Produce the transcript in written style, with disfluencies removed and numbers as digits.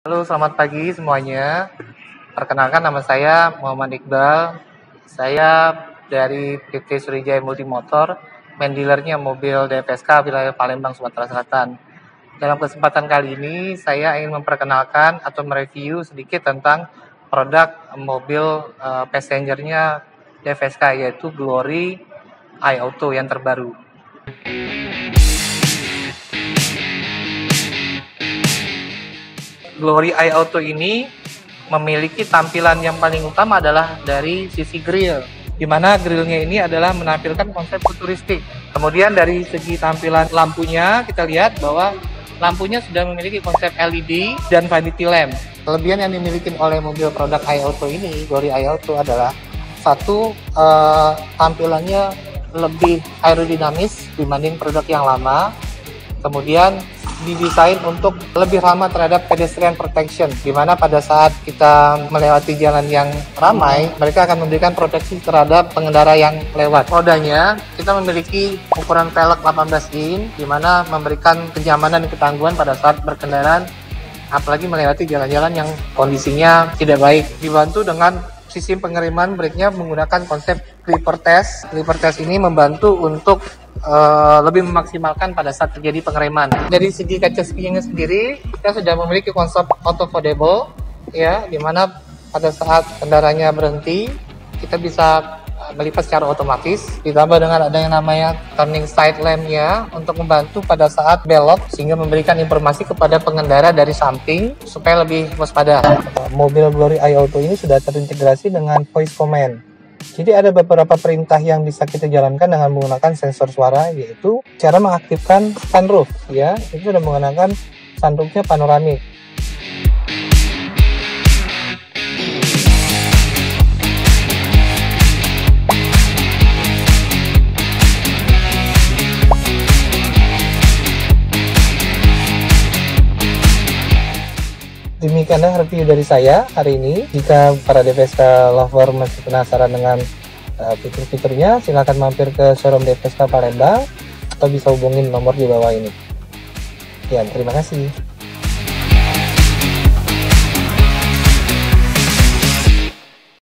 Halo, selamat pagi semuanya. Perkenalkan, nama saya Muhammad Iqbal. Saya dari PT Sriwijaya Multimotor, main dealernya mobil DFSK wilayah Palembang, Sumatera Selatan. Dalam kesempatan kali ini, saya ingin memperkenalkan atau mereview sedikit tentang produk mobil passengernya DFSK, yaitu Glory iAuto yang terbaru. Glory iAuto ini memiliki tampilan yang paling utama adalah dari sisi grill, di mana grillnya ini adalah menampilkan konsep futuristik. Kemudian dari segi tampilan lampunya, kita lihat bahwa lampunya sudah memiliki konsep LED dan vanity lamp. Kelebihan yang dimiliki oleh mobil produk iAuto ini, Glory iAuto, adalah satu, tampilannya lebih aerodinamis dibanding produk yang lama. Kemudian didesain untuk lebih ramah terhadap pedestrian protection, di mana pada saat kita melewati jalan yang ramai, mereka akan memberikan proteksi terhadap pengendara yang lewat. Rodanya, kita memiliki ukuran velg 18 in, di mana memberikan kenyamanan dan ketangguhan pada saat berkendara, apalagi melewati jalan-jalan yang kondisinya tidak baik. Dibantu dengan sistem pengiriman brake-nya menggunakan konsep clipper test. Clipper test ini membantu untuk lebih memaksimalkan pada saat terjadi pengereman. Dari segi kaca spionnya sendiri, kita sudah memiliki konsep auto foldable, ya, dimana pada saat kendaraannya berhenti, kita bisa melipat secara otomatis. Ditambah dengan ada yang namanya turning side lamp-nya untuk membantu pada saat belok, sehingga memberikan informasi kepada pengendara dari samping supaya lebih waspada. Mobil Glory iAuto ini sudah terintegrasi dengan voice command. Jadi ada beberapa perintah yang bisa kita jalankan dengan menggunakan sensor suara, yaitu cara mengaktifkan sunroof, ya, itu sudah menggunakan sunroofnya panoramik. Demikianlah review dari saya hari ini. Jika para DFSK lover masih penasaran dengan fitur-fiturnya, silakan mampir ke showroom DFSK Palembang atau bisa hubungin nomor di bawah ini. Ya, terima kasih.